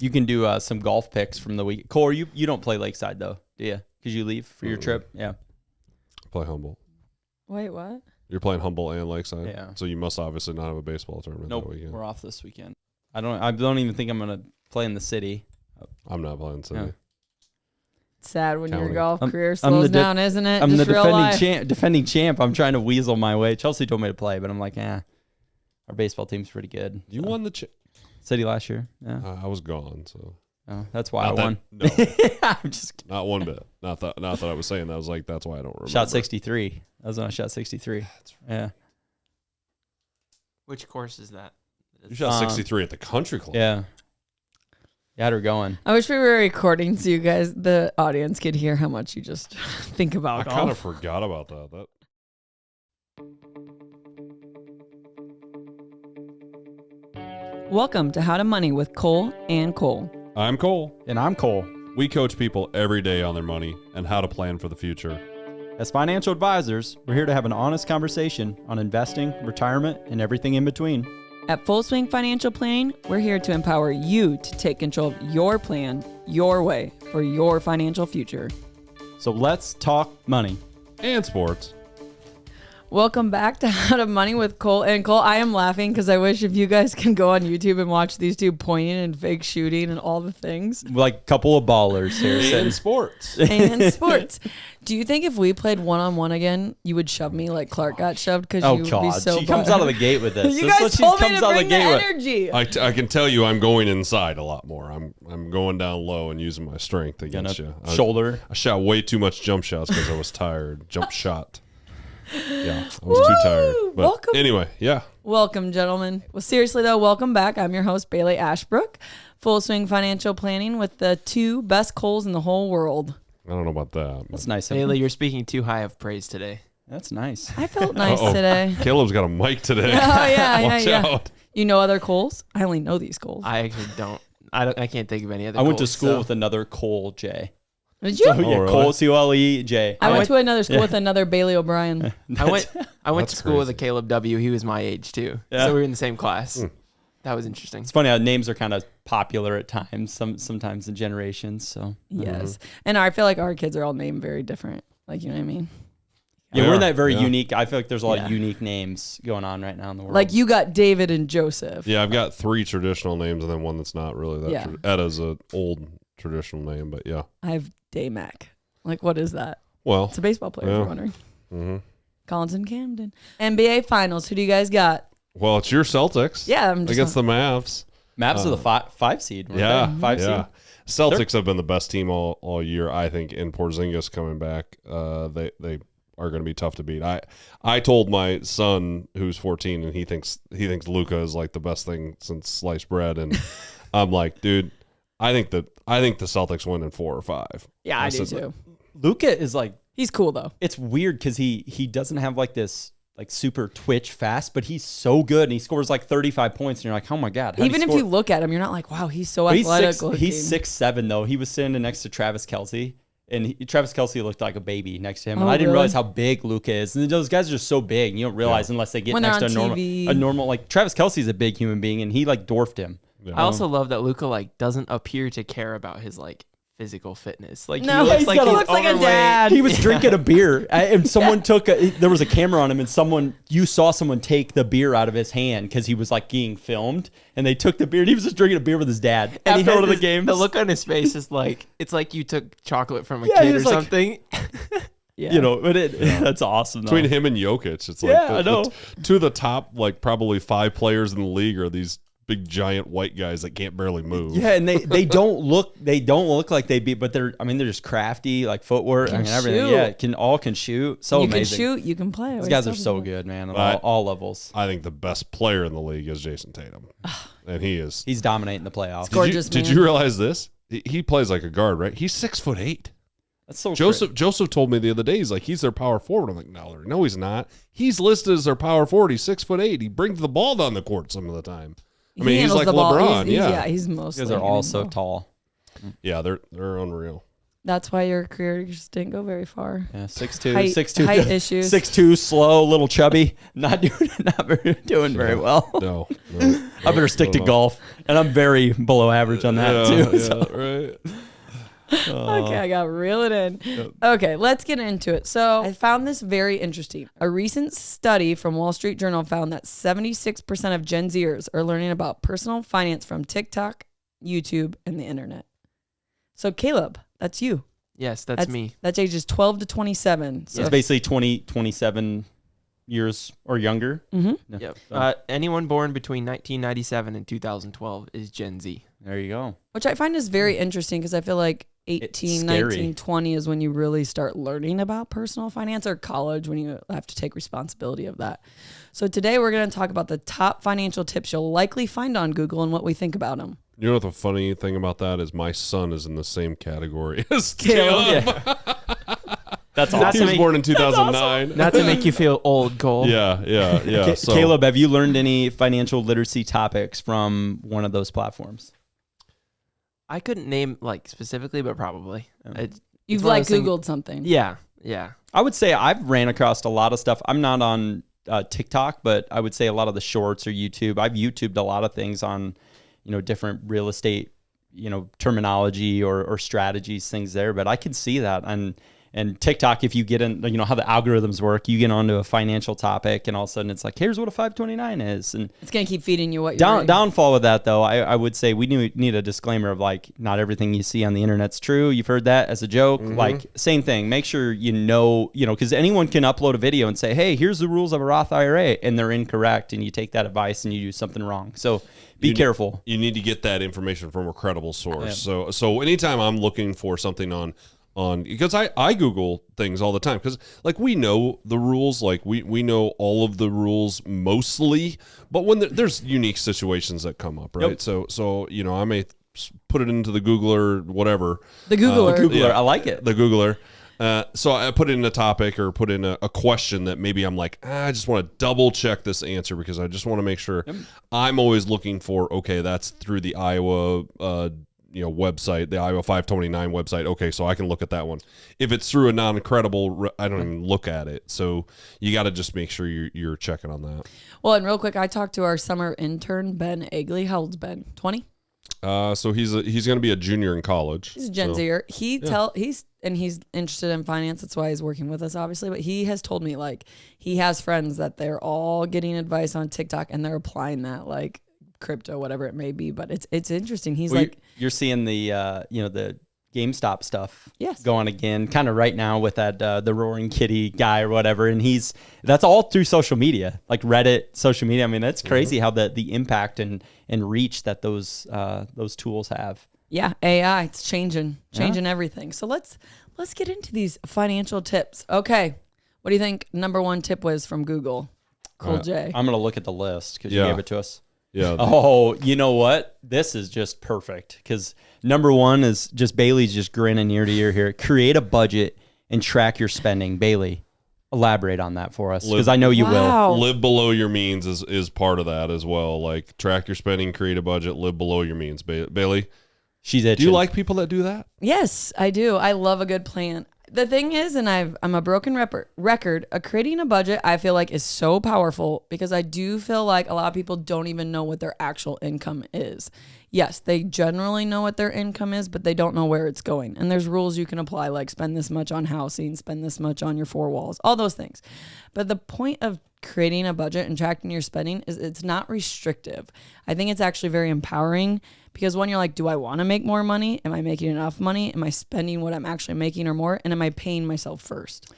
You can do some golf picks from the week. Cole, you don't play Lakeside though, do you? Because you leave for your trip. Yeah. Play Humboldt. Wait, what? You're playing Humboldt and Lakeside. Yeah. So you must obviously not have a baseball tournament Nope. that weekend. We're off this weekend. I don't even think I'm gonna play in the city. I'm not playing City. Yeah. It's sad when your County. golf career I'm slows the down, isn't it? I'm Just the real life. defending champ. I'm trying to weasel my way. Chelsea told me to play, but I'm like, our baseball team's pretty good. You won the City last year. Yeah. I was gone, so Oh, that's why I Not that- won. no. I'm just kidding. not one bit. Not that I was saying that. I was like, that's why I don't remember. Shot 63. I was on a shot 63. Yeah. Which course is that? You shot 63 at the country club. Yeah. You had her going. I wish we were recording so you guys, the audience, could hear how much you just think about I golf. kind of forgot about that. Welcome to How to Money with Cole and Cole. I'm Cole. And I'm Cole. We coach people every day on their money and how to plan for the future. As financial advisors, we're here to have an honest conversation on investing, retirement, and everything in between. At Full Swing Financial Planning, we're here to empower you to take control of your plan, your way, for your financial future. So let's talk money. And sports. Welcome back to How to Money with Cole and Cole. I am laughing because I wish if you guys can go on YouTube and watch these two pointing and fake shooting and all the things. Like a couple of ballers here. And sitting. sports. And sports. Do you think if we played one-on-one again, you would shove me like Clark got shoved? Because Oh, you would God. be so She comes out of the gate with this. You This is guys what she told me comes to out of bring the gate with. energy. I can tell you I'm going inside a lot more. I'm going down low and using my strength against you. Shoulder. I shot way too much jump shots because I was tired. Jump shot. Yeah, I was too tired. But Welcome. anyway, yeah. Welcome, gentlemen. Well, seriously, though, welcome back. I'm your host, Bailey Ashbrook, Full Swing Financial Planning with the two best Coles in the whole world. I don't know about that. That's nice. of you. Bailey, you're speaking too high of praise today. That's nice. I felt nice Uh-oh. today. Caleb's got a mic today. Oh, yeah, Watch yeah. out. You know other Coles? I only know these Coles. I actually don't. I can't think of any other. I went to goals, school so- with another Cole J. Did you? So, Oh, yeah, really? Cole, C-O-L-E-J. I went to another school Yeah. with another Bailey O'Brien. I went to That's school with a crazy. Caleb W. He was my age too, Yeah. so we were in the same class. Mm. That was interesting. It's funny how names are kind of popular at times, sometimes in generations. So Yes. And I feel like our kids are all named very different. Like, you know what I mean? yeah, They we're in are, that very yeah. unique. I feel like there's a lot Yeah. of unique names going on right now in the world. Like, you got David and Joseph. Yeah, I've got 3 traditional names and then one that's not really that. Yeah. Etta's an old traditional name, but yeah. I have Daymac. Like, what is that? Well, It's a baseball player, if Yeah. you're wondering. hmm Collins and Camden. NBA Finals. Who do you guys got? well, it's your Celtics Yeah, I'm just against the Mavs. Maps are the five seed. weren't Yeah, they? Five yeah. seed. Celtics have been the best team all year, I think. In Porzingis coming back, they are going to be tough to beat. I told my son, who's 14, and he thinks Luka is like the best thing since sliced bread, and I'm like, dude, I think the Celtics win in 4 or 5. Yeah, I do said, too. Luka is like, He's cool, though. it's weird because he doesn't have like this like super twitch fast, but he's so good and he scores like 35 points and you're like, oh my God. how'd he Even if score? you look at him, you're not like, wow, he's so But he's athletic. looking. he's 6'7" though. He was sitting next to Travis Kelce. And Travis Kelce looked like a baby next to him. And Oh, I didn't really? realize how big Luka is. And those guys are just so big. You don't realize unless they get When next to they're a on TV. normal, like Travis Kelce's a big human being and he like dwarfed him. Yeah. I also love that Luka like doesn't appear to care about his like physical fitness. Like No, he he's looks like got a- he's looks like a overweight. dad. He was drinking a beer and someone there was a camera on him and you saw someone take the beer out of his hand because he was like getting filmed and they took the beer and he was just drinking a beer with his dad And he after has one of the this- games. The look on his face is like it's like you took chocolate from a Yeah, he kid or was like- something. Yeah. You know, but that's awesome. Though. Between him and Jokic, it's like Yeah, I know. 2 of the top like probably 5 players in the league are these big giant white guys that can't barely move. Yeah, and they don't look like they beat, but they're just crafty, like footwork Can and everything. shoot. Yeah, can shoot. So you amazing. can shoot, you can play. These guys are so good, man, on But- all levels. I think the best player in the league is Jason Tatum, and he is. He's dominating the playoffs. Gorgeous Did man. you realize this? He plays like a guard, right? He's 6'8". That's so Joseph told me the other day, he's like, he's their power forward. I'm like, no, he's not. He's listed as their power forward. He's 6'8". He brings the ball down the court some of the time. I mean, he's handles like the ball. LeBron. He's These mostly. guys are all handling so the ball. tall. Yeah, they're unreal. That's why your career just didn't go very far. Yeah, 6'2", Height- 6'2", height issues. 6'2", slow, little chubby, not doing very well. No. I better stick to golf, and I'm very below average on that too. So. Right. Okay, I got to reel it in. Yep. Okay, let's get into it. So I found this very interesting. A recent study from Wall Street Journal found that 76% of Gen Zers are learning about personal finance from TikTok, YouTube, and the internet. So Caleb, that's you. Yes, that's me. That's ages 12 to 27. So it's basically 27 years or younger. Mm-hmm. Yep. So. Anyone born between 1997 and 2012 is Gen Z. There you go. Which I find is very interesting because I feel like 18, 19, 20 is when you really start learning about personal finance, or college when you have to take responsibility of that. So today we're going to talk about the top financial tips you'll likely find on Google and what we think about them. You know what the funny thing about that is? My son is in the same category as Caleb. Yeah. That's awesome. He was born in 2009. Not to make you feel old, Cole. Yeah. So, Caleb, have you learned any financial literacy topics from one of those platforms? I couldn't name like specifically, but probably. You've like Googled something. Yeah. I would say I've ran across a lot of stuff. I'm not on TikTok, but I would say a lot of the shorts or YouTube. I've YouTubed a lot of things on, different real estate, terminology or strategies, things there. But I can see that. And TikTok, if you get in, how the algorithms work, you get onto a financial topic and all of a sudden it's like, here's what a 529 is. And it's going to keep feeding you what you're downfall with that, though, I would say we need a disclaimer of like, not everything you see on the internet's true. You've heard that as a joke. Mm-hmm. Like, same thing. Make sure because anyone can upload a video and say, hey, here's the rules of a Roth IRA, and they're incorrect, and you take that advice and you do something wrong. So be careful. You need to get that information from a credible source. So anytime I'm looking for something on because I Google things all the time, because like we know the rules, like we know all of the rules mostly, but when there's unique situations that come up, right? Yep. So I may put it into the Googler, whatever. The Googler. Yeah, I like it. The Googler. So I put in a topic or put in a question that maybe I'm like, I just want to double check this answer because I just want to make sure. Yep. I'm always looking for, okay, that's through the Iowa website, the Iowa 529 website. Okay, so I can look at that one. If it's through a non-credible, I don't even look at it. So you got to just make sure you're checking on that. Well, and real quick, I talked to our summer intern, Ben Egley. How old's Ben? 20? So he's going to be a junior in college. He's a Gen Zer. He's interested in finance. That's why he's working with us, obviously. But he has told me like he has friends that they're all getting advice on TikTok and they're applying that like crypto, whatever it may be. But it's interesting. He's you're seeing the the GameStop stuff yes. going again, kind of right now with that the Roaring Kitty guy or whatever, and that's all through social media, like Reddit, social media. I mean, that's crazy how the impact and reach that those tools have. Yeah, AI, it's changing everything. So let's get into these financial tips. Okay, what do you think number one tip was from Google? Cool J. I'm gonna look at the list because you gave it to us. Yeah. Oh, you know what? This is just perfect because number one is just Bailey's just grinning ear to ear here. Create a budget and track your spending. Bailey, elaborate on that for us because I know you will. Live below your means is part of that as well. Like track your spending, create a budget, live below your means. Bailey, she's itching. Do you like people that do that? Yes, I do. I love a good plan. The thing is, and I'm a broken record, creating a budget I feel like is so powerful because I do feel like a lot of people don't even know what their actual income is. Yes, they generally know what their income is, but they don't know where it's going. And there's rules you can apply, like spend this much on housing, spend this much on your four walls, all those things. But the point of creating a budget and tracking your spending is it's not restrictive. I think it's actually very empowering because when you're like, do I want to make more money? Am I making enough money? Am I spending what I'm actually making or more? And am I paying myself first?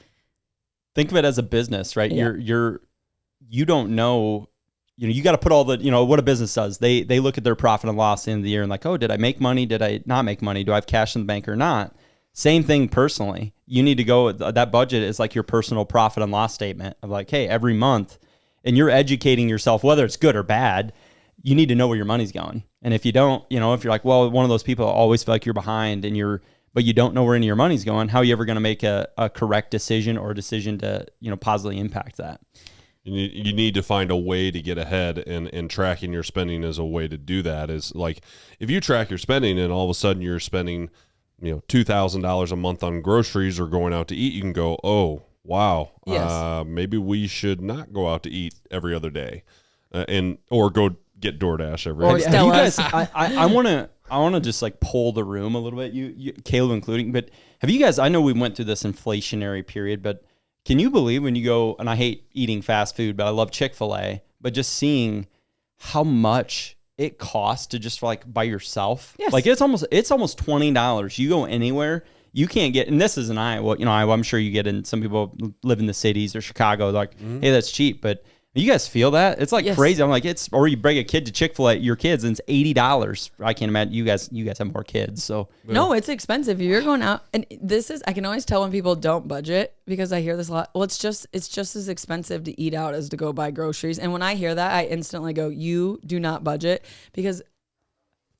Think of it as a business, right? Yeah. You don't know, you got to put all the, what a business does. They look at their profit and loss at the end of the year and like, oh, did I make money? Did I not make money? Do I have cash in the bank or not? Same thing personally. You need to go, that budget is like your personal profit and loss statement of like, hey, every month, and you're educating yourself, whether it's good or bad, you need to know where your money's going. And if you don't, if you're like, well, one of those people always feel like you're behind but you don't know where any of your money's going, how are you ever going to make a correct decision or a decision to, positively impact that? You need to find a way to get ahead, and tracking your spending is a way to do that. Is like if you track your spending and all of a sudden you're spending $2,000 a month on groceries or going out to eat, you can go, oh, wow, yes. Maybe we should not go out to eat every other day or go get DoorDash every Or day. Stella. You guys, I want to just like pull the room a little bit, you Caleb including, but have you guys, I know we went through this inflationary period, but can you believe when you go, and I hate eating fast food, but I love Chick-fil-A, but just seeing how much it costs to just like by yourself. Yes. Like it's almost $20. You go anywhere, you can't get, and this is an Iowa, I'm sure you get in, some people live in the cities or Chicago, like, hey, that's cheap, but you guys feel that? It's like Yes. crazy. I'm like, or you bring a kid to Chick-fil-A, your kids, and it's $80. I can't imagine you guys have more kids. So No, it's expensive. You're going out, and I can always tell when people don't budget because I hear this a lot. Well, it's just as expensive to eat out as to go buy groceries. And when I hear that, I instantly go, you do not budget, because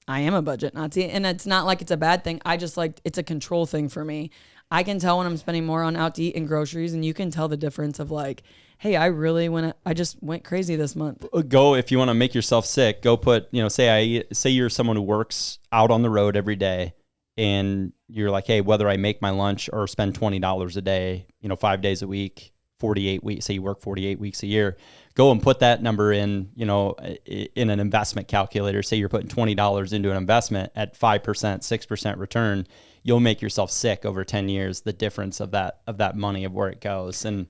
I am a budget Nazi, and it's not like it's a bad thing. I just like, it's a control thing for me. I can tell when I'm spending more on out to eat and groceries, and you can tell the difference of like, hey, I just went crazy this month. go, if you want to make yourself sick, go put, say you're someone who works out on the road every day, and you're like, hey, whether I make my lunch or spend $20 a day, 5 days a week, 48 weeks, say you work 48 weeks a year, go and put that number in, in an investment calculator. Say you're putting $20 into an investment at 5%, 6% return. You'll make yourself sick over 10 years, the difference of that money, of where it goes. And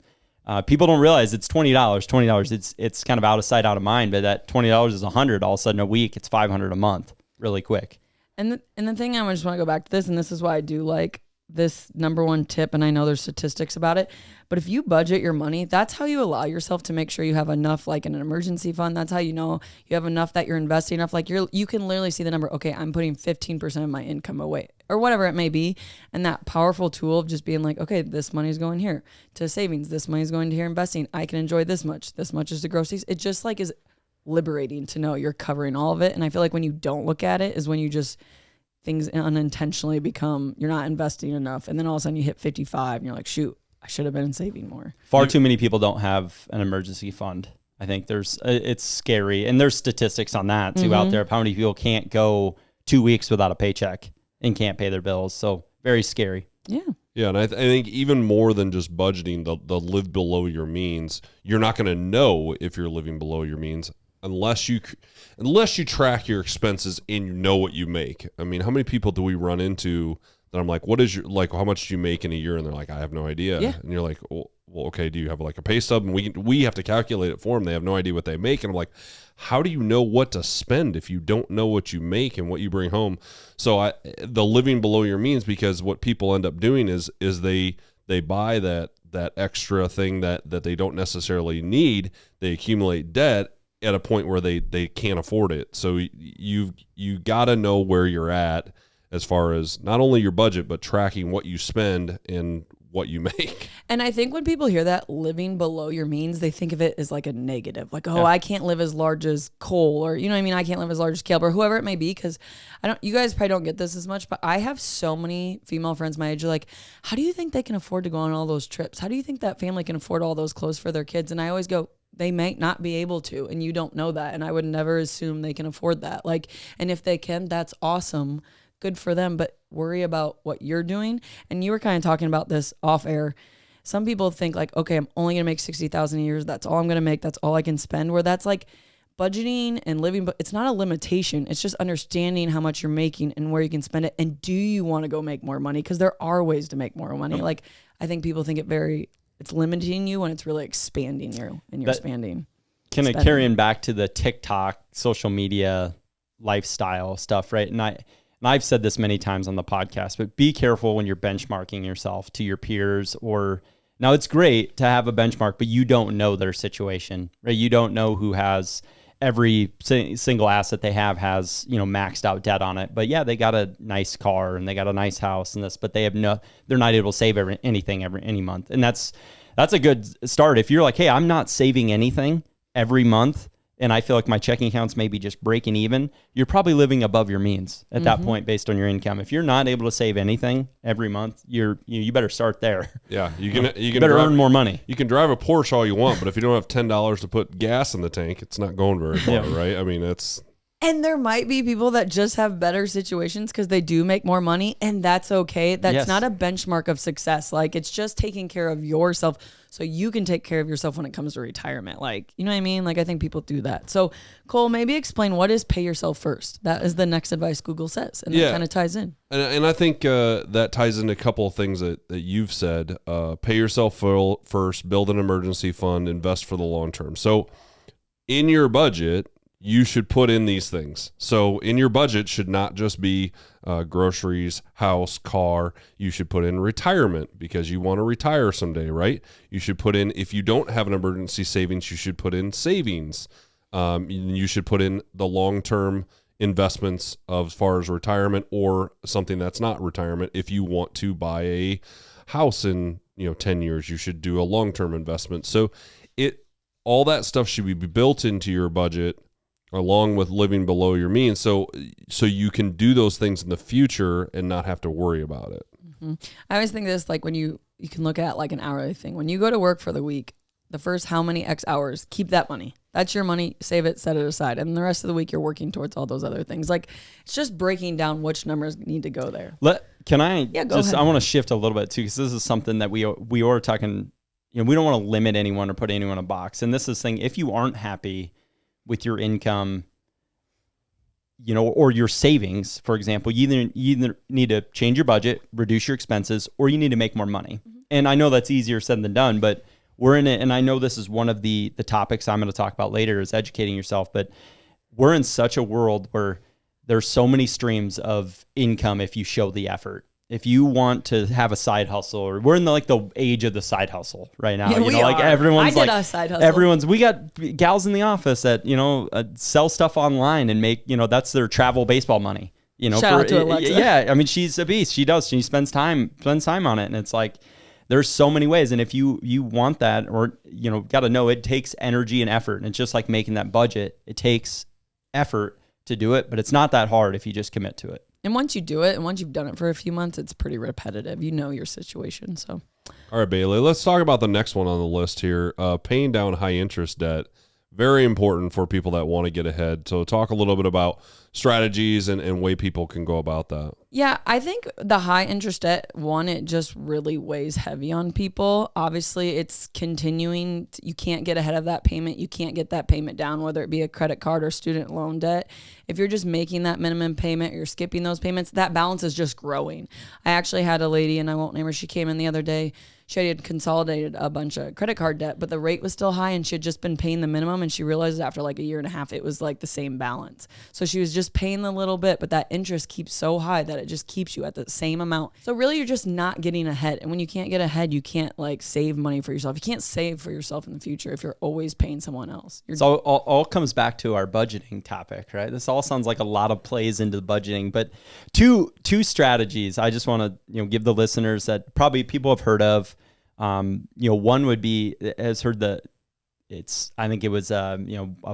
people don't realize it's $20. It's kind of out of sight, out of mind, but that $20 is $100. All of a sudden a week, it's $500 a month, really quick. And the thing, I just want to go back to this, and this is why I do like this number one tip, and I know there's statistics about it, but if you budget your money, that's how you allow yourself to make sure you have enough, like in an emergency fund. That's how you know you have enough, that you're investing enough. Like you can literally see the number. Okay, I'm putting 15% of my income away, or whatever it may be. And that powerful tool of just being like, okay, this money is going here to savings. This money is going to here investing. I can enjoy this much. This much is to groceries. It just like is liberating to know you're covering all of it. And I feel like when you don't look at it is when you just, things unintentionally become, you're not investing enough. And then all of a sudden you hit 55 and you're like, shoot, I should have been saving more. Far too many people don't have an emergency fund. I think it's scary. And there's statistics on that too out there of how many people can't go 2 weeks without a paycheck and can't pay their bills. So very scary. Yeah. Yeah, and I think even more than just budgeting, the live below your means, you're not going to know if you're living below your means unless you track your expenses and you know what you make. I mean, how many people do we run into that I'm like, what is your, like, how much do you make in a year? And they're like, I have no idea. Yeah. And you're like, well, okay, do you have like a pay stub? And we have to calculate it for them. They have no idea what they make. And I'm like, how do you know what to spend if you don't know what you make and what you bring home? So the living below your means, because what people end up doing is they buy that extra thing that they don't necessarily need. They accumulate debt at a point where they can't afford it. So you got to know where you're at as far as not only your budget, but tracking what you spend and what you make. And I think when people hear that living below your means, they think of it as like a negative, like, oh, yeah, I can't live as large as Cole, or, you know what I mean? I can't live as large as Caleb, or whoever it may be. Cause you guys probably don't get this as much, but I have so many female friends my age are like, how do you think they can afford to go on all those trips? How do you think that family can afford all those clothes for their kids? And I always go, they might not be able to, and you don't know that. And I would never assume they can afford that. Like, and if they can, that's awesome. Good for them, but worry about what you're doing. And you were kind of talking about this off air. Some people think like, okay, I'm only gonna make $60,000 a year. That's all I'm gonna make. That's all I can spend. Where that's like budgeting and living, but it's not a limitation. It's just understanding how much you're making and where you can spend it. And do you want to go make more money? Because there are ways to make more money. Like, I think people think it's limiting you when it's really expanding you and you're expanding. Kind of carrying back to the TikTok social media lifestyle stuff, right? And I've said this many times on the podcast, but be careful when you're benchmarking yourself to your peers. Or now it's great to have a benchmark, but you don't know their situation, right? You don't know who has every single asset they have has, maxed out debt on it. But yeah, they got a nice car and they got a nice house and this, but they're not able to save any month. And that's a good start. If you're like, hey, I'm not saving anything every month, and I feel like my checking account's maybe just breaking even, you're probably living above your means at that point based on your income. If you're not able to save anything every month, you better start there. Yeah, you can better earn more money. You can drive a Porsche all you want, but if you don't have $10 to put gas in the tank, it's not going very far, right? I mean, And there might be people that just have better situations because they do make more money, and that's okay. That's Yes. not a benchmark of success. Like, it's just taking care of yourself so you can take care of yourself when it comes to retirement. Like, you know what I mean? Like, I think people do that. So, Cole, maybe explain what is pay yourself first. That is the next advice Google says, and that kind of ties in. And I think that ties into a couple of things that you've said. Pay yourself first, build an emergency fund, invest for the long term. So in your budget, you should put in these things. So in your budget should not just be groceries, house, car. You should put in retirement because you want to retire someday, right? You should put in, if you don't have an emergency savings, you should put in savings. You should put in the long-term investments as far as retirement or something that's not retirement. If you want to buy a house in 10 years, you should do a long-term investment. So all that stuff should be built into your budget along with living below your means. So you can do those things in the future and not have to worry about it. Mm-hmm. I always think this, like when you can look at like an hourly thing. When you go to work for the week, the first how many X hours, keep that money. That's your money, save it, set it aside. And the rest of the week you're working towards all those other things. Like it's just breaking down which numbers need to go there. Can I go just, ahead. I want to shift a little bit too, because this is something that we are talking, we don't want to limit anyone or put anyone in a box. And this is thing, if you aren't happy with your income, or your savings, for example, you either need to change your budget, reduce your expenses, or you need to make more money. Mm-hmm. And I know that's easier said than done, but we're in it. And I know this is one of the topics I'm going to talk about later is educating yourself, but we're in such a world where there's so many streams of income if you show the effort. If you want to have a side hustle, or we're in the age of the side hustle right now. Yeah, we are. Everyone's I did a side hustle. we got gals in the office that, sell stuff online and make, that's their travel baseball money, Shout out to Alexa. Yeah. I mean, she's a beast. She spends time on it. And it's like, there's so many ways. And if you want that, or, got to know it takes energy and effort. And it's just like making that budget. It takes effort to do it, but it's not that hard if you just commit to it. And once you do it, and once you've done it for a few months, it's pretty repetitive. You know your situation. So, all right, Bailey, let's talk about the next one on the list here. Paying down high interest debt. Very important for people that want to get ahead. So talk a little bit about strategies and way people can go about that. Yeah, I think the high interest debt, it just really weighs heavy on people. Obviously, it's continuing. You can't get ahead of that payment. You can't get that payment down, whether it be a credit card or student loan debt. If you're just making that minimum payment, or you're skipping those payments, that balance is just growing. I actually had a lady, and I won't name her, she came in the other day. She had consolidated a bunch of credit card debt, but the rate was still high, and she had just been paying the minimum, and she realized after like a year and a half, it was like the same balance. So she was just paying a little bit, but that interest keeps so high that it just keeps you at the same amount. So really, you're just not getting ahead. And when you can't get ahead, you can't like save money for yourself. You can't save for yourself in the future if you're always paying someone else. So all comes back to our budgeting topic, right? This all sounds like a lot of plays into the budgeting, but two strategies I just want to give the listeners that probably people have heard of. One would be, has heard I think it was a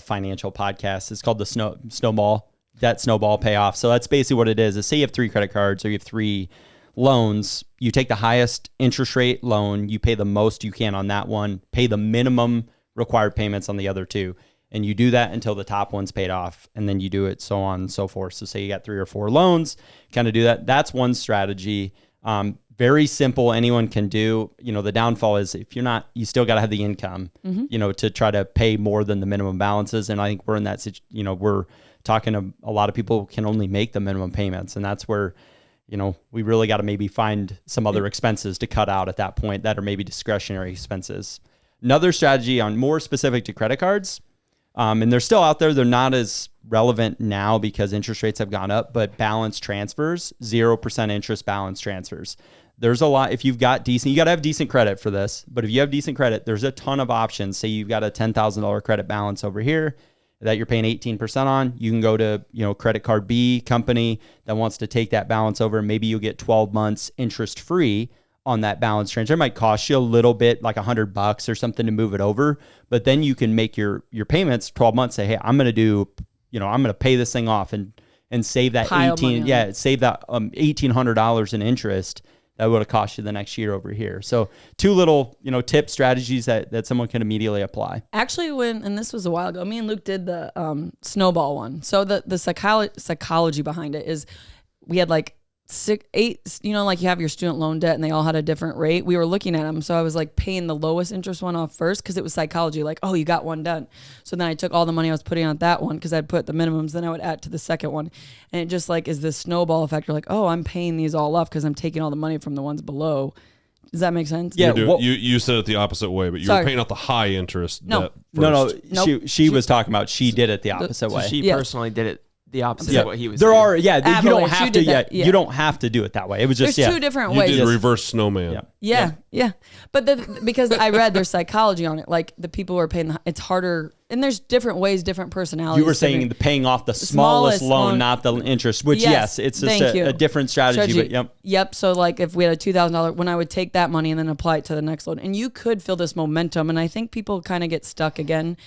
financial podcast. It's called the snowball payoff. So that's basically what it is say you have 3 credit cards or you have 3 loans. You take the highest interest rate loan, you pay the most you can on that one, pay the minimum required payments on the other 2. And you do that until the top one's paid off. And then you do it so on and so forth. So say you got 3 or 4 loans, kind of do that. That's one strategy. Very simple. Anyone can do. The downfall is if you're not, you still got to have the income, to try to pay more than the minimum balances. And I think we're in that, we're talking to a lot of people who can only make the minimum payments. And that's where, we really got to maybe find some other expenses to cut out at that point that are maybe discretionary expenses. Another strategy on more specific to credit cards, and they're still out there. They're not as relevant now because interest rates have gone up, but balance transfers, 0% interest balance transfers. There's a lot. If you've got you got to have decent credit for this, but if you have decent credit, there's a ton of options. Say you've got a $10,000 credit balance over here that you're paying 18% on. You can go to, credit card B company that wants to take that balance over. Maybe you'll get 12 months interest free on that balance transfer. It might cost you a little bit, like $100 or something to move it over, but then you can make your payments 12 months. Say, hey, I'm going to pay this thing off and save that save that $1,800 in interest that would have cost you the next year over here. So 2 little, tip strategies that someone can immediately apply. Actually, and this was a while ago, me and Luke did the snowball one. So the psychology behind it is we had like 8, like you have your student loan debt and they all had a different rate. We were looking at them. So I was like paying the lowest interest one off first because it was psychology. Like, oh, you got one done. So then I took all the money I was putting on that one because I'd put the minimums. Then I would add to the second one. And it just like is this snowball effect. You're like, oh, I'm paying these all off because I'm taking all the money from the ones below. Does that make sense? Yeah. You said it the opposite way, but you were paying out the high interest debt first. No. Nope. She was talking about she did it the opposite So way. she personally did it the opposite of what he was There doing. are, you don't Avalanche, have you to, did that, you don't have to do it that way. It was just, There's 2 different You ways. did reverse snowman. Yeah. But because I read there's psychology on it, like the people who are paying, it's harder, and there's different ways, different personalities. You were saying the paying off the smallest loan, not the interest, which it's just a different strategy. But Yep. So like if we had a $2,000, when I would take that money and then apply it to the next loan, and you could feel this momentum. And I think people kind of get stuck again.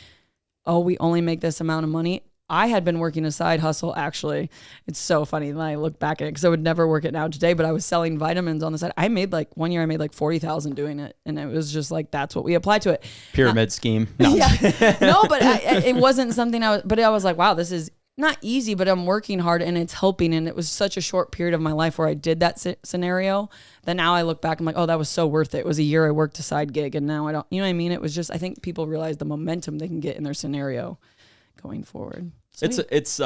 Oh, we only make this amount of money. I had been working a side hustle, actually. It's so funny when I look back at it because I would never work it now today, but I was selling vitamins on the side. I made like 1 year, I made like 40,000 doing it. And it was just like, that's what we applied to it. pyramid scheme. No. Yeah. No, but it wasn't something I was like, wow, this is not easy, but I'm working hard and it's helping. And it was such a short period of my life where I did that scenario that now I look back, I'm like, oh, that was so worth it. It was a year I worked a side gig and now I don't, you know what I mean? It was just, I think people realize the momentum they can get in their scenario going forward. So, it's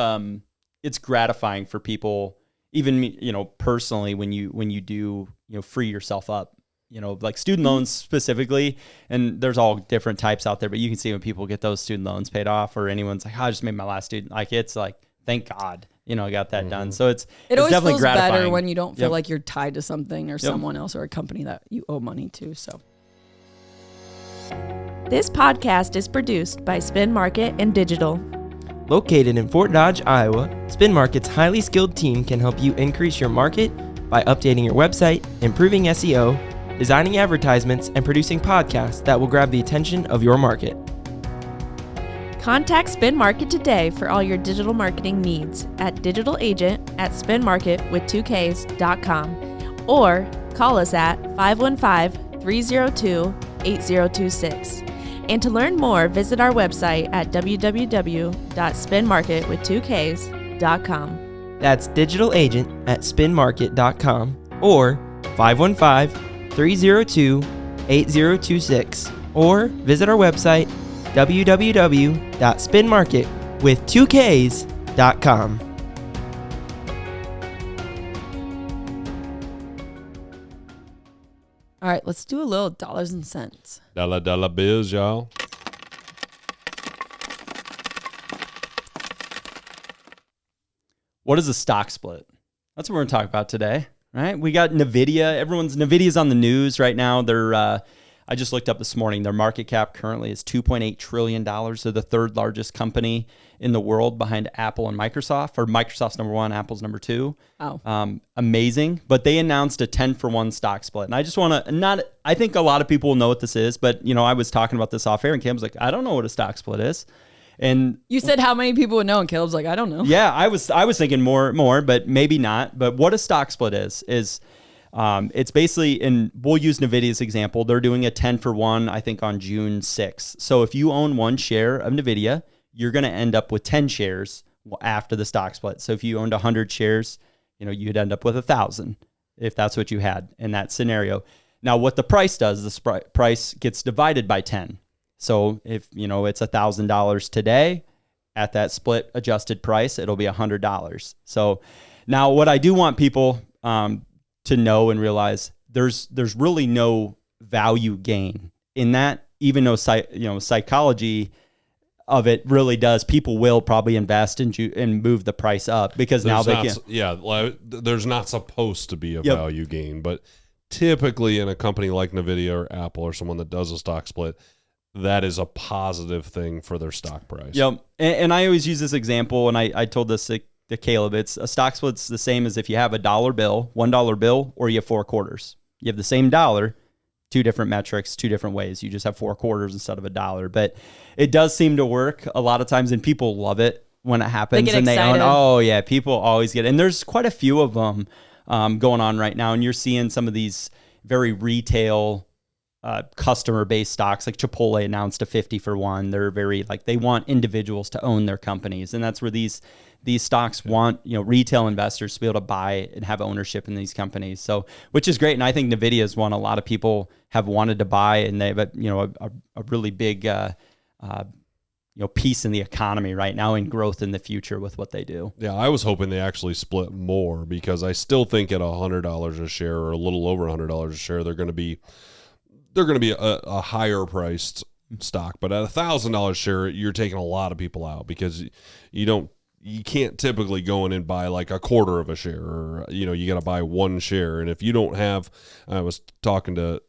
gratifying for people, even me, personally, when you do, free yourself up, like student loans specifically, and there's all different types out there, but you can see when people get those student loans paid off or anyone's like, oh, I just made my last student, like, it's like, thank God, I got that done. So it's always definitely feels gratifying. better when you don't feel like you're tied to something or someone else or a company that you owe money to. So This podcast is produced by Spin Market and Digital. Located in Fort Dodge, Iowa, Spin Market's highly skilled team can help you increase your market by updating your website, improving SEO, designing advertisements, and producing podcasts that will grab the attention of your market. Contact Spin Market today for all your digital marketing needs at digitalagent@spinmarket.com or call us at 515-302-8026. And to learn more, visit our website at www.spinmarket.com. That's digitalagent@spinmarket.com or 515-302-8026 or visit our website www.spinmarket.com. all right, let's do a little dollars and cents. Dollar bills, y'all. What is a stock split? That's what we're going to talk about today, right? We got NVIDIA. NVIDIA's on the news right now. I just looked up this morning. Their market cap currently is $2.8 trillion. They're the 3rd largest company in the world behind Apple and Microsoft, or Microsoft's number 1, Apple's number 2. Oh. Amazing. But they announced a 10-for-1 stock split. And I just want to, I think a lot of people will know what this is, but I was talking about this off air and Kim was like, I don't know what a stock split is. And You said how many people would know, and Caleb's like, I don't know. yeah, I was thinking more, but maybe not. But what a stock split is it's basically, and we'll use NVIDIA's example. They're doing a 10-for-1, I think, on June 6th. So if you own 1 share of NVIDIA, you're going to end up with 10 shares after the stock split. So if you owned 100 shares, you'd end up with 1,000 if that's what you had in that scenario. Now, what the price does, the price gets divided by 10. So if, it's $1,000 today, at that split adjusted price, it'll be $100. So now what I do want people to know and realize, there's really no value gain in that, even though psychology of it really does. People will probably invest and move the price up because now they can. Yeah, there's not supposed to be a value gain, but typically in a company like NVIDIA or Apple or someone that does a stock split, that is a positive thing for their stock price. Yep, and I always use this example, and I told this to Caleb. It's a stock split's the same as if you have a $1 bill, or you have 4 quarters. You have the same dollar, 2 different metrics, 2 different ways. You just have 4 quarters instead of a dollar. But it does seem to work a lot of times, and people love it when it happens. They get and excited. they own. Oh yeah, people always get. And there's quite a few of them. going on right now. And you're seeing some of these very retail customer-based stocks, like Chipotle announced a 50 for 1. They're very they want individuals to own their companies, and that's where these stocks want retail investors to be able to buy and have ownership in these companies. So, which is great, and I think Nvidia is one a lot of people have wanted to buy, and they have a really big piece in the economy right now and growth in the future with what they do. Yeah, I was hoping they actually split more, because I still think at $100 a share or a little over $100 a share, they're going to be a higher priced stock. But at $1,000 a share, you're taking a lot of people out, because you can't typically go in and buy like a quarter of a share, or you got to buy one share. And if you don't have, I was talking to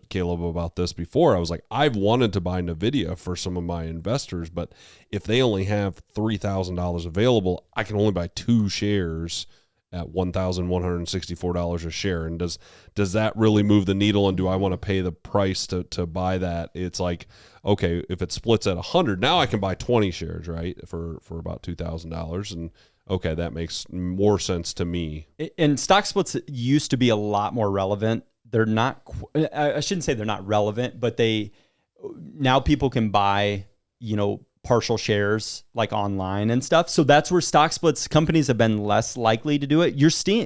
Caleb about this before. I was like, I've wanted to buy Nvidia for some of my investors, but if they only have $3,000 available, I can only buy 2 shares at $1,164 a share. And does that really move the needle? And do I want to pay the price to buy that? It's like, okay, if it splits at 100, now I can buy 20 shares, right? For about $2,000. And okay, that makes more sense to me. And stock splits used to be a lot more relevant. They're not, I shouldn't say they're not relevant, but now people can buy, partial shares like online and stuff. So that's where stock splits, companies have been less likely to do it.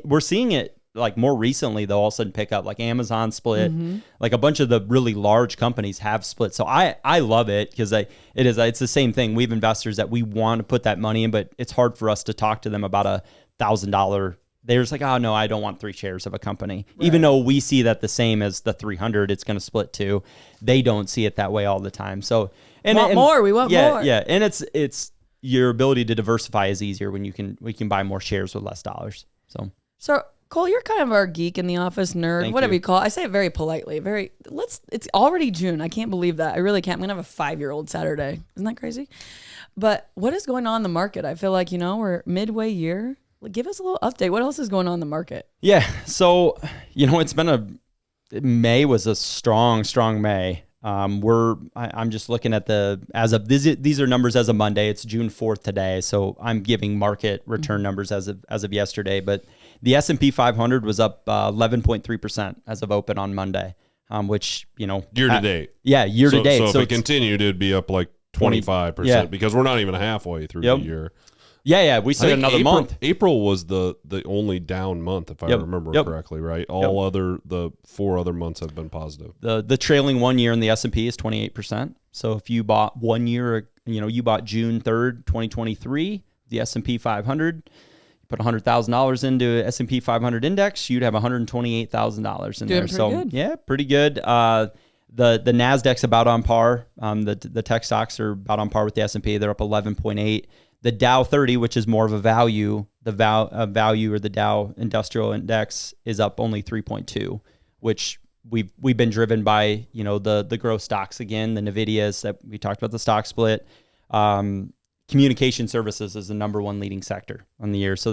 We're seeing it like more recently, though, all of a sudden pick up, like Amazon split, like a bunch of the really large companies have split. So I love it, because it's the same thing. We have investors that we want to put that money in, but it's hard for us to talk to them about $1,000. They're just like, oh no, I don't want 3 shares of a company. Right. Even though we see that the same as the 300, it's going to split too. They don't see it that way all the time. So we want more. Yeah. And it's your ability to diversify is easier when we can buy more shares with less dollars. So Cole, you're kind of our geek in the office, nerd, Thank whatever you. you call it. I say it very politely. It's already June. I can't believe that. I really can't. I'm going to have a 5-year-old Saturday. Isn't that crazy? But what is going on in the market? I feel like, we're midway year. Give us a little update. What else is going on in the market? Yeah. So, it's been May was a strong May. I'm just looking at these are numbers as of Monday. It's June 4th today. So I'm giving market return numbers as of yesterday, but the S&P 500 was up 11.3% as of open on Monday, which, year to date. Yeah. Year to date. So if it continued, it'd be up like 25%, because we're not even halfway through the year. Yeah, we still got another month. April was the only down month, if I remember correctly, right? The 4 other months have been positive. The trailing 1 year in the S&P is 28%. So if you bought 1 year, you bought June 3rd, 2023, the S&P 500, you put $100,000 into S&P 500 index, you'd have $128,000 in there. So good. Yeah, pretty good. The Nasdaq's about on par. The tech stocks are about on par with the S&P. They're up 11.8. The Dow 30, which is more of a value, value or the Dow Industrial Index is up only 3.2, which we've been driven by, the growth stocks again, the Nvidias that we talked about, the stock split. Communication services is the number 1 leading sector on the year. So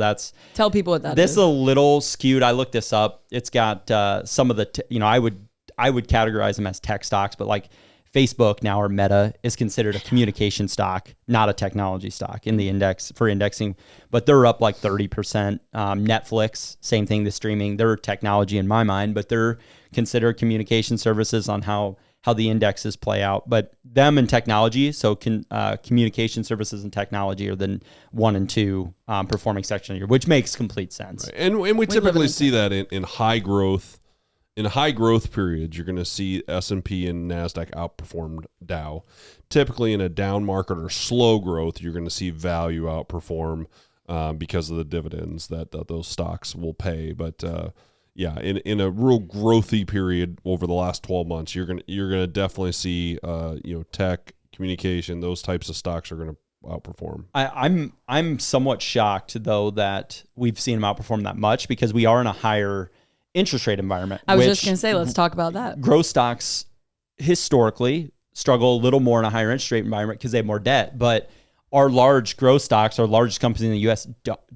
tell people what that is. This is a little skewed. I looked this up. It's got some of the, I would categorize them as tech stocks, but like Facebook now, or Meta, is considered a communication stock, not a technology stock in the index for indexing, but they're up like 30%. Netflix, same thing, the streaming, they're technology in my mind, but they're considered communication services on how the indexes play out. But them and technology, so communication services and technology are the 1 and 2 performing section of the year, which makes complete sense. Right. And we typically see that in high growth. In high growth periods, you're going to see S&P and NASDAQ outperform Dow. Typically in a down market or slow growth, you're going to see value outperform because of the dividends that those stocks will pay. But in a real growthy period over the last 12 months, you're going to definitely see tech, communication, those types of stocks are going to outperform. I'm somewhat shocked though that we've seen them outperform that much, because we are in a higher interest rate environment. I was just going to say, let's talk about that. Growth stocks historically struggle a little more in a higher interest rate environment because they have more debt, but our large growth stocks, our largest companies in the U.S.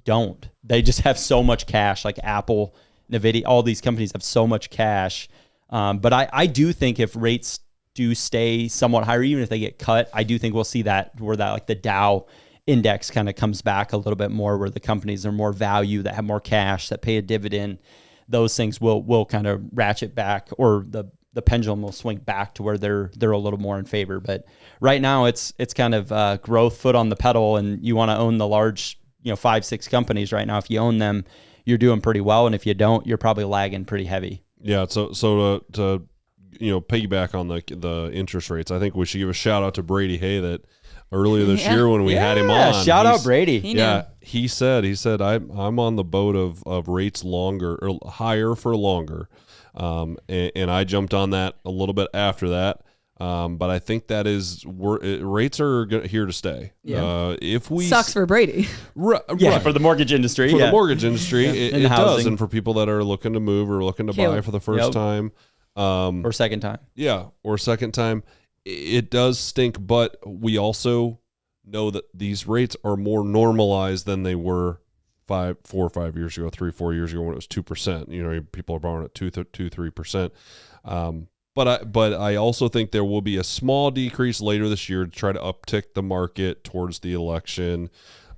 don't. They just have so much cash, like Apple, Nvidia, all these companies have so much cash. But I do think if rates do stay somewhat higher, even if they get cut, I do think we'll see that where that like the Dow index kind of comes back a little bit more, where the companies are more value, that have more cash, that pay a dividend, those things will kind of ratchet back, or the pendulum will swing back to where they're a little more in favor. But right now it's kind of growth, foot on the pedal, and you want to own the large, 5-6 companies right now. If you own them, you're doing pretty well, and if you don't, you're probably lagging pretty heavy. Yeah. So to piggyback on the interest rates, I think we should give a shout out to Brady Hay that earlier this year when we had him on. Shout out Brady. He said I'm on the boat of rates longer or higher for longer. And I jumped on that a little bit after that. But I think that rates are here to stay. Yeah. If we sucks for Brady. Right. For the mortgage industry. For the mortgage industry, it does. And for people that are looking to move or looking to buy for the first time. Or second time. Yeah. Or second time. It does stink, but we also know that these rates are more normalized than they were 4 or 5 years ago, 3 or 4 years ago when it was 2%. People are borrowing at 2-3%. But I also think there will be a small decrease later this year to try to uptick the market towards the election.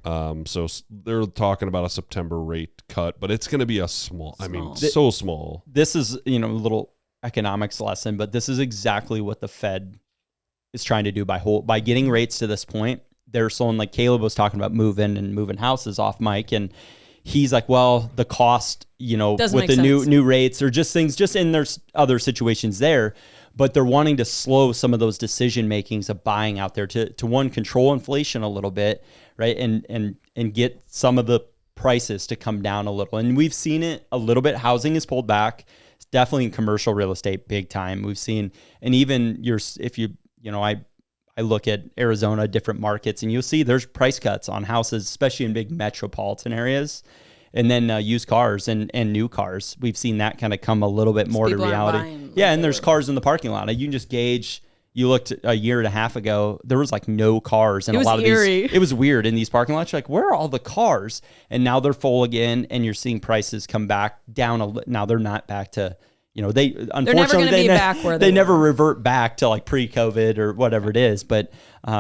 So they're talking about a September rate cut, but it's going to be a small. I mean, so small. This is a little economics lesson, but this is exactly what the Fed is trying to do by getting rates to this point. They're someone like Caleb was talking about moving houses off mic, and he's like, well, the cost, with the new rates or just things, just in there's other situations there, but they're wanting to slow some of those decision makings of buying out there to one, control inflation a little bit, right, and get some of the prices to come down a little. And we've seen it a little bit. Housing is pulled back. It's definitely in commercial real estate, big time. We've seen, and even I look at Arizona, different markets, and you'll see there's price cuts on houses, especially in big metropolitan areas. And then used cars and new cars. We've seen that kind of come a little bit more to reality. Yeah, and there's cars in the parking lot. You can just gauge. You looked a year and a half ago, there was like no cars in a lot of these. It was weird in these parking lots. You're like, where are all the cars? And now they're full again, and you're seeing prices come back down. Now they're not back to, unfortunately they never revert back to like pre-COVID or whatever it is. But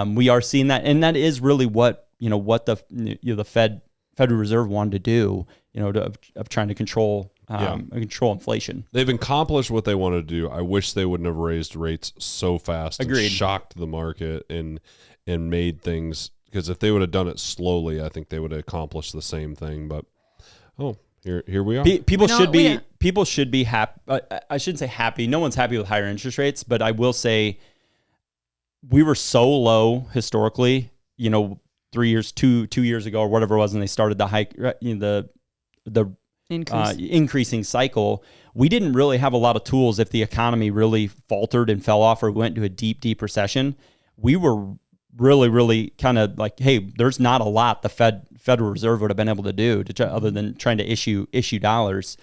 we are seeing that, and that is really what the Federal Reserve wanted to do, of trying to control inflation. They've accomplished what they wanted to do. I wish they wouldn't have raised rates so fast. Agreed. And shocked the market and made things, because if they would have done it slowly, I think they would have accomplished the same thing. But here we are. People should be happy. I shouldn't say happy. No one's happy with higher interest rates, but I will say we were so low historically. 2 years ago or whatever it was, and they started the hike, the increasing cycle. We didn't really have a lot of tools if the economy really faltered and fell off or went into a deep recession. We were really, really kind of like, hey, there's not a lot the Federal Reserve would have been able to do other than trying to issue dollars.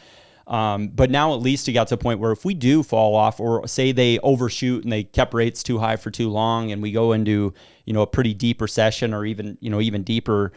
But now at least it got to a point where if we do fall off, or say they overshoot and they kept rates too high for too long, and we go into a pretty deep recession or even deeper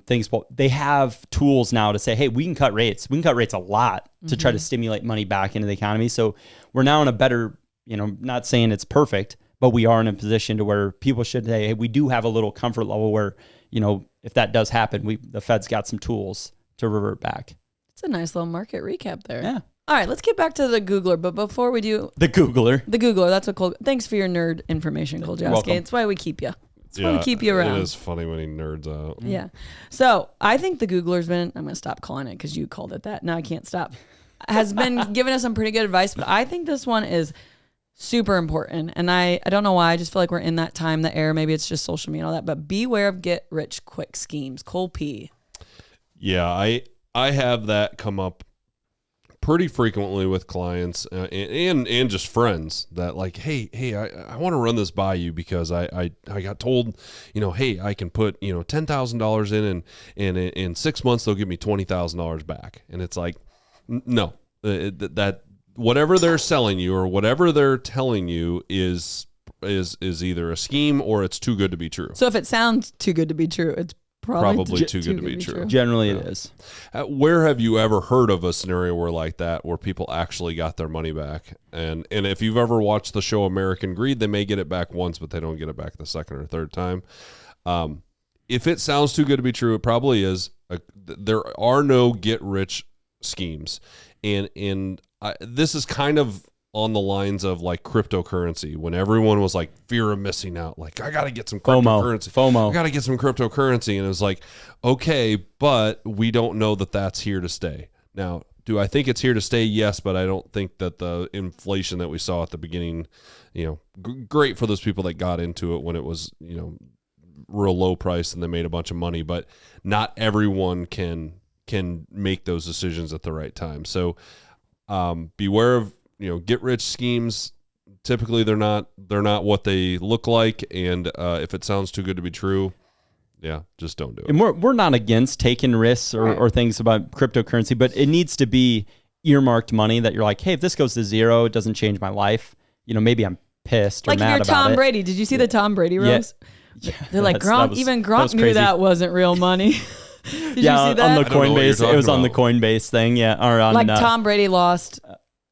things, they have tools now to say, hey, we can cut rates. We can cut rates a lot to try to stimulate money back into the economy. So we're now in a better, not saying it's perfect, but we are in a position to where people should say, hey, we do have a little comfort level where, if that does happen, the Fed's got some tools to revert back. It's a nice little market recap there. Yeah. All right, let's get back to the Googler. But before we do... The Googler, that's what Cole... Thanks for your nerd information, Cole Joski. It's why we keep you. It's why we keep you around. It is funny when he nerds out. Yeah. So I think the Googler's been... I'm going to stop calling it because you called it that. Now I can't stop. Has been giving us some pretty good advice, but I think this one is super important. And I don't know why. I just feel like we're in that time, the era. Maybe it's just social media and all that. But beware of get-rich-quick schemes. Cole P. Yeah, I have that come up pretty frequently with clients and just friends that like, hey, I want to run this by you because I got told, hey, I can put, $10,000 in and in 6 months they'll give me $20,000 back. And it's like, no, that whatever they're selling you or whatever they're telling you is either a scheme or it's too good to be true. So if it sounds too good to be true, it's probably too good to be true. Generally, it is. Where have you ever heard of a scenario like that, where people actually got their money back? And if you've ever watched the show American Greed, they may get it back once, but they don't get it back the second or third time. if it sounds too good to be true, it probably is. There are no get rich schemes, and this is kind of on the lines of like cryptocurrency, when everyone was like fear of missing out, like I got to get some cryptocurrency. FOMO. I got to get some cryptocurrency, and it was like, okay, but we don't know that that's here to stay. Now, do I think it's here to stay? Yes, but I don't think that the inflation that we saw at the beginning, great for those people that got into it when it was, real low price and they made a bunch of money, but not everyone can make those decisions at the right time. So beware of, get rich schemes. Typically they're not what they look like. And if it sounds too good to be true, yeah, just don't do it. And we're not against taking risks or things about cryptocurrency, but it needs to be earmarked money that you're like, hey, if this goes to zero, it doesn't change my life. Maybe I'm pissed or like mad if you're about Tom it. Brady. Did you see the Tom Brady roast? Yeah. They're like, Gronk knew crazy. that wasn't real money. Did you see that? On the I don't know what you're Coinbase. It was talking on the about. Coinbase thing. Yeah. Or on, like Tom Brady lost.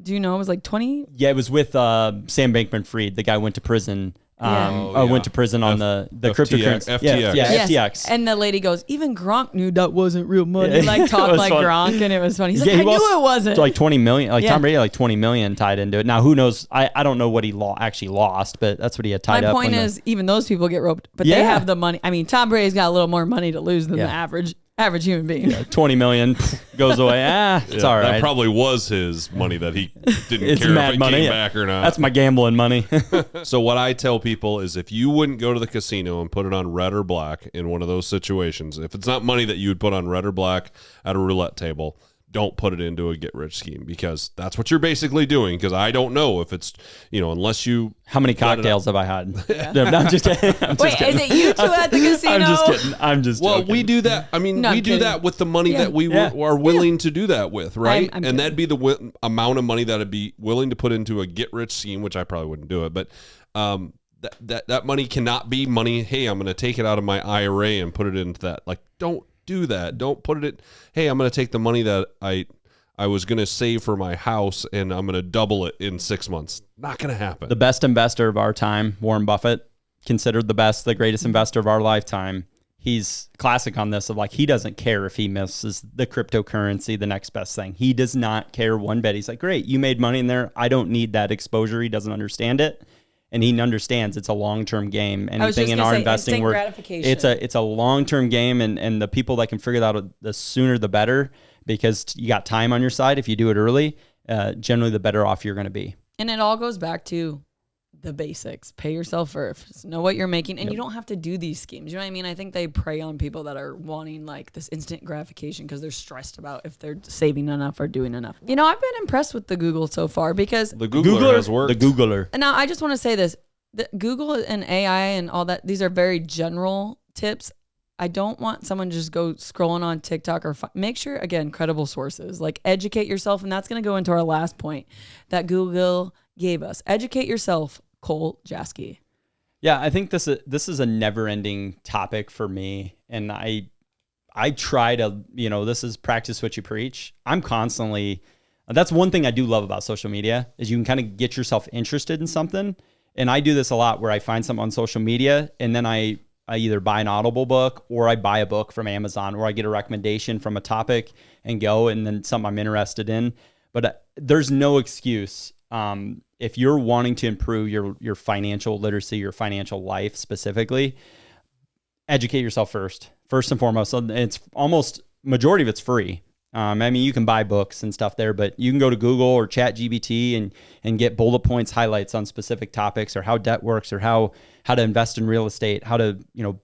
Do you know it was like 20? Yeah, it was with Sam Bankman-Fried. The guy went to prison. Went to prison on the cryptocurrency. FTX. Yeah, Yes. FTX. And the lady goes, even Gronk knew that wasn't real money. Yeah. Like It talked was like fun. Gronk, and it was funny. He's like, Yeah, I knew it wasn't. It's like 20 million. Like Yeah. Tom Brady had like 20 million tied into it. Now who knows? I don't know what he actually lost, but that's what he had tied My up. point when is, even those people get roped, but they Yeah. have the money. I mean, Tom Brady's got a little more money to lose than Yeah. the average human being. 20 million goes away. It's all That right. probably was his money that he didn't It's care if mad it money. came Yeah. back or not. That's my gambling money. So what I tell people is, if you wouldn't go to the casino and put it on red or black in one of those situations, if it's not money that you would put on red or black at a roulette table, don't put it into a get-rich scheme, because that's what you're basically doing. Because I don't know if it's, unless you... How many cocktails have I had? No, I'm just kidding. Wait, is it you two at the casino? I'm just Well, joking. we do that. I mean, No, we I'm do kidding. that with the money Yeah. that we Yeah. are willing to do that with, right? I'm and that'd be the amount of money that I'd be willing to put into a get-rich scheme, which I probably wouldn't do it, but that money cannot be money. Hey, I'm going to take it out of my IRA and put it into that. Like, don't do that. Don't put it in. Hey, I'm going to take the money that I was going to save for my house and I'm going to double it in 6 months. Not going to happen. The best investor of our time, Warren Buffett, considered the greatest investor of our lifetime. He's classic on this of like, he doesn't care if he misses the cryptocurrency, the next best thing. He does not care one bit. He's like, great, you made money in there. I don't need that exposure. He doesn't understand it. And he understands it's a long-term game. Anything in our investing work, it's a long-term game. And the people that can figure that out, the sooner the better, because you got time on your side. If you do it early, generally the better off you're going to be. And it all goes back to the basics. Pay yourself first. Know what you're making. And you don't have to do these schemes. You know what I mean? I think they prey on people that are wanting like this instant gratification because they're stressed about if they're saving enough or doing enough. I've been impressed with the Google so far because the Googler has worked. The Googler. now I just want to say this. The Google and AI and all that, these are very general tips. I don't want someone to just go scrolling on TikTok or make sure, again, credible sources, like educate yourself. And that's going to go into our last point that Google gave us. Educate yourself, Cole Jasky. Yeah, I think this is a never-ending topic for me. And I try to, this is practice what you preach. I'm constantly, that's one thing I do love about social media is you can kind of get yourself interested in something. And I do this a lot where I find something on social media and then I either buy an Audible book or I buy a book from Amazon or I get a recommendation from a topic and go and then something I'm interested in. But there's no excuse. If you're wanting to improve your financial literacy, your financial life specifically, educate yourself first and foremost. So it's almost majority of it's free. I mean, you can buy books and stuff there, but you can go to Google or ChatGPT and get bullet points, highlights on specific topics or how debt works or how to invest in real estate, how to,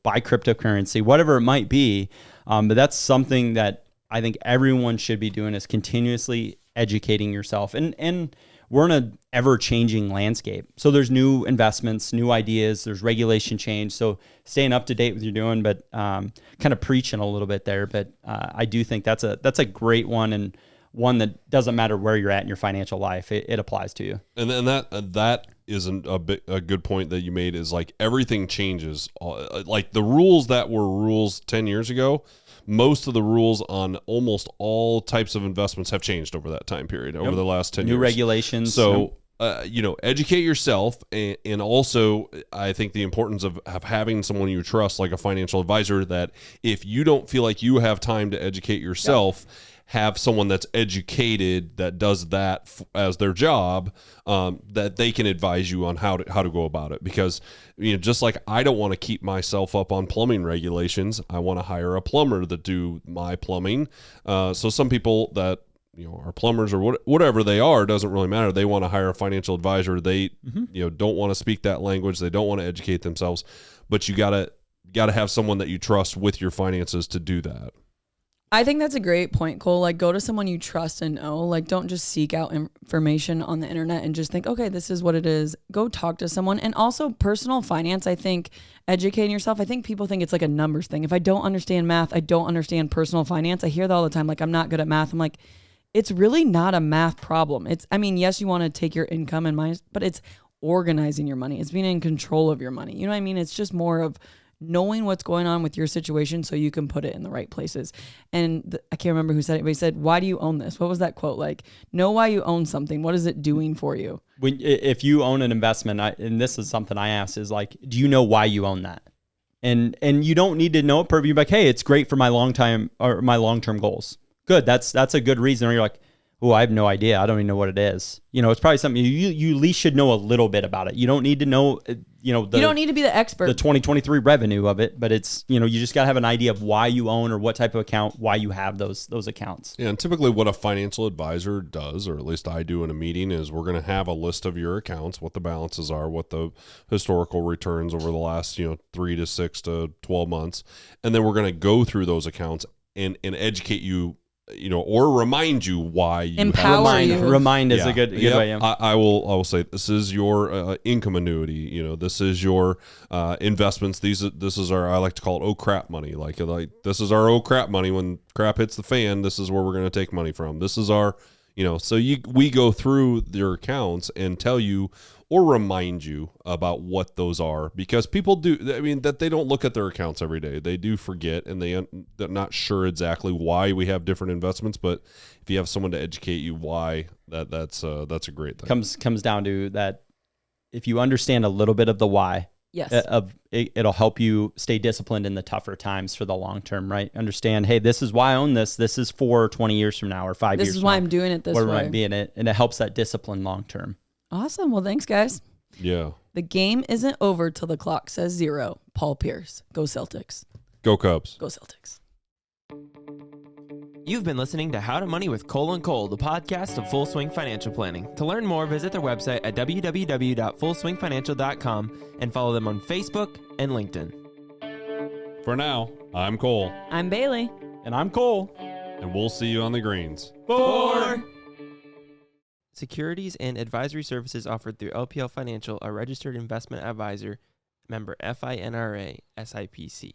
buy cryptocurrency, whatever it might be. But that's something that I think everyone should be doing is continuously educating yourself. And we're in an ever-changing landscape. So there's new investments, new ideas, there's regulation change. So staying up to date with what you're doing, but kind of preaching a little bit there. But I do think that's a great one and one that doesn't matter where you're at in your financial life. It applies to you. And then that isn't a good point that you made is like everything changes. Like the rules that were rules 10 years ago, most of the rules on almost all types of investments have changed over that time period, over the last 10 years. New regulations. So educate yourself, and also I think the importance of having someone you trust, like a financial advisor, that if you don't feel like you have time to educate yourself, have someone that's educated that does that as their job, that they can advise you on how to go about it. Because just like I don't want to keep myself up on plumbing regulations, I want to hire a plumber to do my plumbing. So some people that are plumbers or whatever they are, doesn't really matter. They want to hire a financial advisor. They don't want to speak that language. They don't want to educate themselves. But you gotta have someone that you trust with your finances to do that. I think that's a great point, Cole. Like, go to someone you trust and know. Like, don't just seek out information on the internet and just think, okay, this is what it is. Go talk to someone. And also personal finance, I think, educating yourself. I think people think it's like a numbers thing. If I don't understand math, I don't understand personal finance. I hear that all the time. Like, I'm not good at math. I'm like, it's really not a math problem. Yes, you want to take your income in mind, but it's organizing your money. It's being in control of your money. You know what I mean? It's just more of knowing what's going on with your situation so you can put it in the right places. And I can't remember who said it, but he said, why do you own this? What was that quote? Like, know why you own something. What is it doing for you? If you own an investment, and this is something I asked, is like, do you know why you own that? And you don't need to know it perfectly. You're like, hey, it's great for my long-term goals. Good. That's a good reason. Or you're like, oh, I have no idea. I don't even know what it is. It's probably something you at least should know a little bit about it. You don't need to know, you don't need to be the expert. The 2023 revenue of it, but it's, you just got to have an idea of why you own or what type of account, why you have those accounts. Yeah, and typically what a financial advisor does, or at least I do in a meeting, is we're going to have a list of your accounts, what the balances are, what the historical returns over the last, 3 to 6 to 12 months. And then we're going to go through those accounts and educate you, or remind you why you empower you. Remind is a good way. I will say this is your income annuity. This is your investments. This is our, I like to call it oh crap money. Like this is our oh crap money. When crap hits the fan, this is where we're going to take money from. This is our, so we go through your accounts and tell you or remind you about what those are, because people do. That they don't look at their accounts every day. They do forget, and they're not sure exactly why we have different investments. But if you have someone to educate you why, that's a great thing. Comes down to that. If you understand a little bit of the why, yes, it'll help you stay disciplined in the tougher times for the long term, right? Understand, hey, this is why I own this. This is for 20 years from now or 5 years. This is from why now. I'm doing it this Or way. might be in it, and it helps that discipline long term. Awesome. Well, thanks, guys. Yeah. The game isn't over till the clock says 0. Paul Pierce. Go Celtics. Go Cubs. Go Celtics. You've been listening to How to Money with Cole and Cole, the podcast of Full Swing Financial Planning. To learn more, visit their website at www.fullswingfinancial.com and follow them on Facebook and LinkedIn. For now, I'm Cole. I'm Bailey. And I'm Cole. And we'll see you on the greens. 4. Securities and advisory services offered through LPL Financial, a registered investment advisor, member FINRA, SIPC.